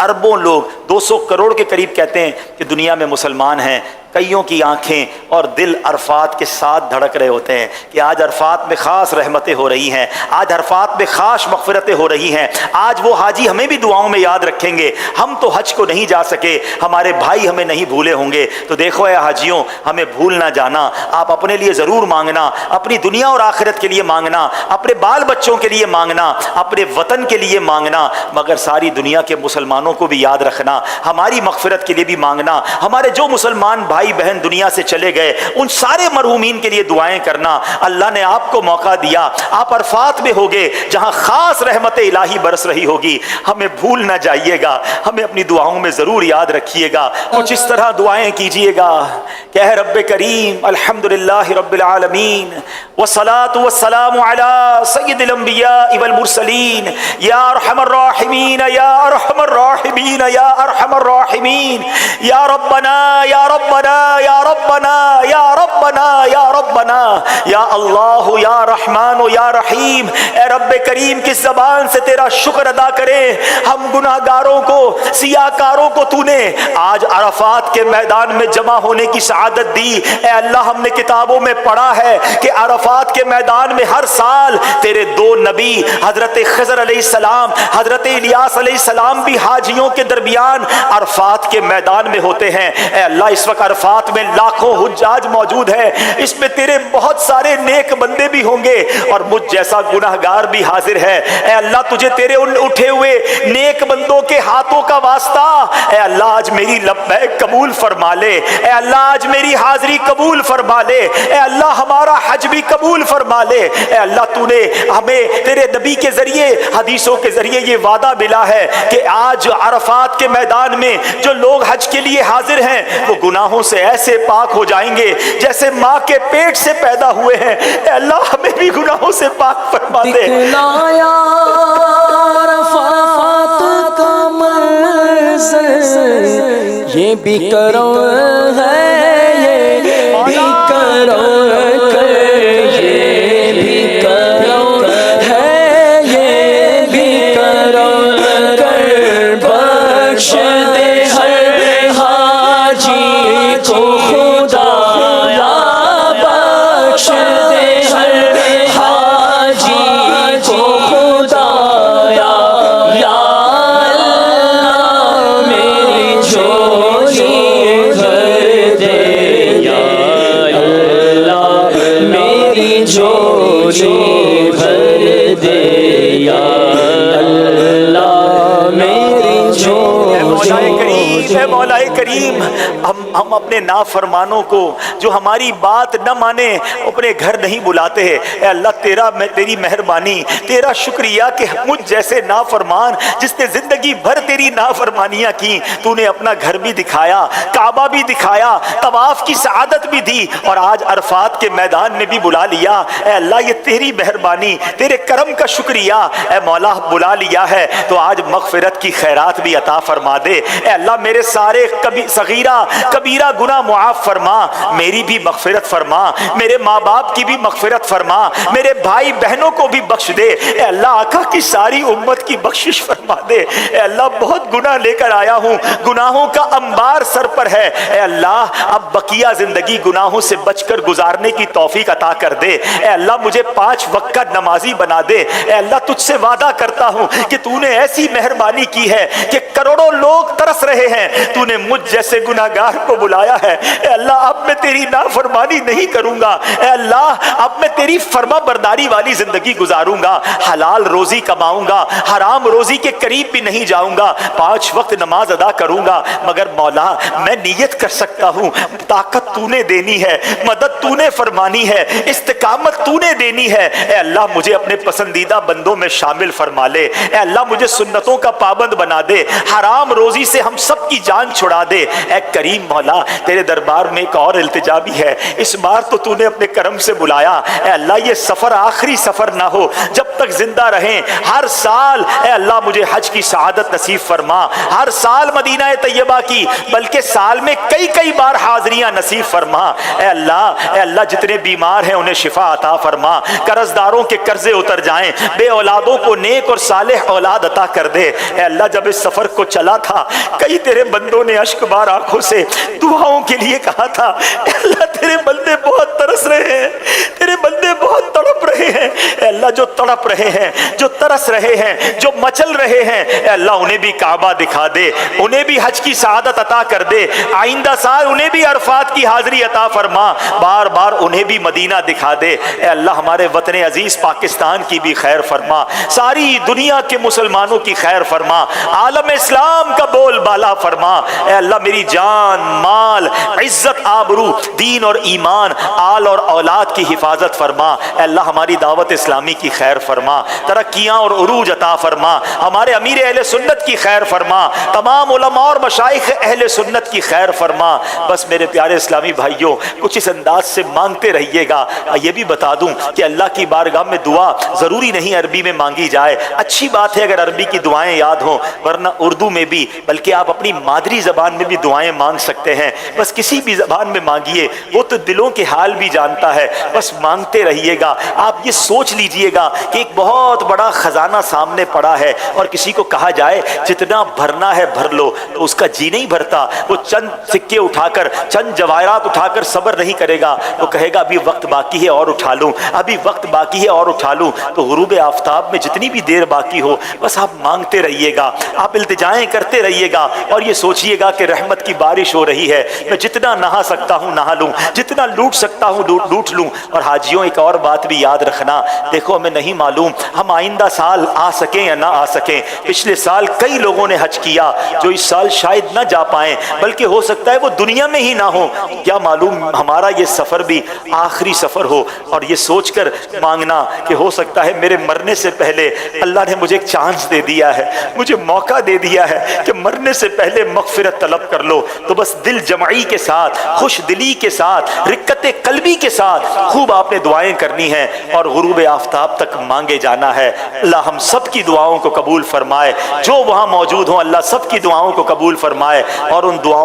اربوں لوگ 200 کروڑ کے قریب کہتے ہیں کہ دنیا میں مسلمان ہیں، کئیوں کی آنکھیں اور دل عرفات کے ساتھ دھڑک رہے ہوتے ہیں کہ آج عرفات میں خاص رحمتیں ہو رہی ہیں، آج عرفات میں خاص مغفرتیں ہو رہی ہیں، آج وہ حاجی ہمیں بھی دعاؤں میں یاد رکھیں گے، ہم تو حج کو نہیں جا سکے، ہمارے بھائی ہمیں نہیں بھولے ہوں گے۔ تو دیکھو اے حاجیوں، ہمیں بھول نہ جانا، آپ اپنے لیے ضرور مانگنا، اپنی دنیا اور آخرت کے لیے مانگنا، اپنے بال بچوں کے لیے مانگنا، اپنے وطن کے لیے مانگنا، مگر ساری دنیا کے مسلمانوں کو بھی یاد رکھنا، ہماری مغفرت کے لیے بھی مانگنا، ہمارے جو مسلمان بھائی بہن دنیا سے چلے گئے ان سارے مرحومین کے لیے دعائیں کرنا۔ اللہ نے آپ کو موقع دیا، آپ عرفات میں ہوگے جہاں خاص رحمت الہی برس رہی ہوگی، ہمیں بھول نہ جائیے گا، ہمیں اپنی دعاؤں میں ضرور یاد رکھیے گا، کچھ اس طرح دعائیں کیجیے گا کہ اے رب کریم الحمدللہ رب العالمین والصلاة والسلام علی سید الانبیاء والمرسلین یا ارحم الراحمین یا ارحم الراحمین یا ارحم الراحمین یا ربنا یا ربنا یا ربنا یا ربنا یا ربنا یا اللہ یا رحمان یا رحیم۔ اے رب کریم کس زبان سے تیرا شکر ادا کریں، ہم گناہ گاروں کو، سیاہ کاروں کو تو نے آج عرفات کے میدان میں جمع ہونے کی سعادت دی۔ اے اللہ ہم نے کتابوں میں پڑھا ہے کہ عرفات کے میدان میں ہر سال تیرے دو نبی حضرت خضر علیہ السلام، حضرت الیاس علیہ السلام بھی حاجیوں کے درمیان عرفات کے میدان میں ہوتے ہیں۔ اے اللہ اس وقت عرفات میں لاکھوں حجاج موجود ہیں، اس میں تیرے بہت سارے نیک بندے بھی ہوں گے اور مجھ جیسا گناہ گار بھی حاضر ہے۔ اے اللہ تجھے تیرے ان اٹھے ہوئے نیک بندوں کے ہاتھوں کا واسطہ، اے اللہ آج میری لبیک قبول فرما لے، اے اللہ آج میری حاضری قبول فرما لے، اے اللہ ہمارا حج بھی قبول فرما لے۔ اے اللہ تو نے ہمیں تیرے نبی کے ذریعے، حدیثوں کے ذریعے یہ وعدہ ملا ہے کہ آج عرفات کے میدان میں جو لوگ حج کے لیے حاضر ہیں وہ گناہوں سے ایسے پاک ہو جائیں گے جیسے ماں کے پیٹ سے پیدا ہوئے ہیں۔ اے اللہ ہمیں بھی گناہوں سے پاک فرما دے۔ دکھلایا عرفات کا منظر، یہ بھی کرم ہے، یہ بھی کرم ہے، یہ بھی کرم ہے، یہ بھی کرم کر بخش دے ہر حاجی کو خدایا، بخش دے ہر حاجی کو خدایا، یا اللہ میری جھولی بھر دے، یا اللہ میری جھولی بھر دے، یا اللہ میری جھولی۔ اے مولا کریم ہم اپنے نافرمانوں کو جو ہماری بات نہ مانے اپنے گھر نہیں بلاتے ہیں۔ اے اللہ تیری مہربانی، تیرا شکریہ کہ مجھ جیسے نافرمان جس نے زندگی بھر تیری نافرمانیاں کی، تو نے اپنا گھر بھی دکھایا، کعبہ بھی دکھایا، طواف کی سعادت بھی دی اور آج عرفات کے میدان میں بھی بلا لیا۔ اے اللہ یہ تیری مہربانی، تیرے کرم کا شکریہ۔ اے مولا بلا لیا ہے تو آج مغفرت کی خیرات بھی عطا فرما دے۔ اے اللہ میرے سارے صغیرہ کبیرہ گناہ معاف فرما، میری بھی مغفرت فرما، میرے ماں باپ کی بھی مغفرت فرما، میرے بھائی بہنوں کو بھی بخش دے۔ اے اللہ آقا کی ساری امت کی بخشش فرما دے۔ اے اللہ بہت گناہ لے کر آیا ہوں، گناہوں کا انبار سر پر ہے۔ اے اللہ اب بقیہ زندگی گناہوں سے بچ کر گزارنے کی توفیق عطا کر دے۔ اے اللہ مجھے 5 وقت کا نمازی بنا دے۔ اے اللہ تجھ سے وعدہ کرتا ہوں کہ تو نے ایسی مہربانی کی ہے کہ کروڑوں لوگ ترس رہے ہیں، تو نے مجھ جیسے گناہگار کو بلایا ہے۔ اے اللہ اب میں تیری نافرمانی نہیں کروں گا، اے اللہ اب میں تیری فرما برداری والی زندگی گزاروں گا، حلال روزی کماؤں گا، حرام روزی کے قریب بھی نہیں جاؤں گا، 5 وقت نماز ادا کروں گا۔ مگر مولا میں نیت کر سکتا ہوں، طاقت تو نے دینی ہے، مدد تو نے فرمانی ہے، استقامت تو نے دینی ہے۔ اے اللہ مجھے اپنے پسندیدہ بندوں میں شامل فرما لے۔ اے اللہ مجھے سنتوں کا پابند بنا دے، حرام روزی سے ہم سب کی جان چھڑا دے۔ اے کریم مولا تیرے دربار میں ایک اور التجا بھی ہے، اس بار تو تو نے اپنے کرم سے بلایا، اے اللہ یہ سفر آخری سفر نہ ہو، جب تک زندہ رہیں ہر سال اے اللہ مجھے حج کی سعادت نصیب فرما، ہر سال مدینہ طیبہ کی بلکہ سال میں کئی کئی بار حاضریاں نصیب فرما۔ اے اللہ جتنے بیمار ہیں انہیں شفا عطا فرما، قرض داروں کے قرضے اتر جائیں، بے اولادوں کو نیک اور صالح اولاد عطا کر دے۔ اے اللہ جب اس سفر کو چلا تھا کئی تیرے بندوں نے اشک بار آنکھوں سے دعاؤں کے لیے کہا تھا، اے اللہ تیرے بندے بہت ترس رہے ہیں، تیرے بندے بہت تڑپ رہے ہیں۔ اے اللہ جو تڑپ رہے ہیں، جو ترس رہے ہیں، جو مچل رہے ہیں، اے اللہ انہیں بھی کعبہ دکھا دے، انہیں بھی حج کی سعادت عطا کر دے، آئندہ سال انہیں بھی عرفات کی حاضری عطا فرما، بار بار انہیں بھی مدینہ دکھا دے۔ اے اللہ ہمارے وطن عزیز پاکستان کی بھی خیر فرما، ساری دنیا کے مسلمانوں کی خیر فرما، عالم اسلام کا بول بالا فرما۔ اے اللہ میری جان، مال، عزت، آبرو، دین اور ایمان، آل اور اولاد کی حفاظت فرما۔ اے اللہ ہماری دعوت اسلامی کی خیر فرما، ترقیاں اور عروج عطا فرما، ہمارے امیر اہل سنت کی خیر فرما، تمام علماء اور مشائخ اہل سنت کی خیر فرما۔ بس میرے پیارے اسلامی بھائیوں کچھ اس انداز سے مانگتے رہیے گا۔ یہ بھی بتا دوں کہ اللہ کی بارگاہ میں دعا ضروری نہیں عربی میں مانگی جائے، اچھی بات ہے اگر عربی کی دعائیں یاد ہوں، ورنہ اردو میں بھی، بلکہ آپ اپنی مادری زبان میں بھی دعائیں مانگ سکتے ہیں۔ بس کسی بھی زبان میں مانگیے، وہ تو دلوں کے حال بھی جانتا ہے، بس مانگتے رہیے گا۔ آپ یہ سوچ لیجئے گا کہ ایک بہت بڑا خزانہ سامنے پڑا ہے اور کسی کو کہا جائے جتنا بھرنا ہے بھر لو تو اس کا جی نہیں بھرتا، وہ چند سکے اٹھا کر، چند جواہرات اٹھا کر صبر نہیں کرے گا، وہ کہے گا ابھی وقت باقی ہے اور اٹھا لوں، ابھی وقت باقی ہے اور اٹھا لوں۔ تو غروب آفتاب میں جتنی بھی دیر باقی ہو بس آپ مانگتے رہیے گا، آپ التجائیں کرتے رہیے گا اور یہ سوچئے گا کہ رحمت کی بارش ہو رہی ہے، میں جتنا نہا سکتا ہوں نہا لوں، جتنا لوٹ سکتا ہوں لوٹ لوں۔ اور حاجیوں ایک اور بات بھی یاد رکھنا، دیکھو ہمیں نہیں معلوم ہم آئندہ سال آ سکیں یا نہ آ سکیں، پچھلے سال کئی لوگوں نے حج کیا جو اس سال شاید نہ جا پائیں، بلکہ ہو سکتا ہے وہ دنیا میں ہی نہ ہو، کیا معلوم ہمارا یہ سفر بھی آخری سفر ہو۔ اور یہ سوچ کر مانگنا کہ ہو سکتا ہے میرے مرنے سے پہلے اللہ نے مجھے ایک چانس دے دیا ہے، مجھے موقع دے دیا ہے کہ مرنے سے پہلے مغفرت طلب کر لو۔ تو بس دل جمعی کے ساتھ، خوش دلی کے ساتھ، رقت قلبی کے ساتھ خوب آپ نے دعائیں کرنی ہیں اور غروب آفتاب تک مانگے جانا ہے۔ اللہ ہم سب کی دعاؤں کو قبول فرمائے، جو وہاں موجود ہوں اللہ سب کی دعاؤں کو قبول فرمائے اور ان دعاؤں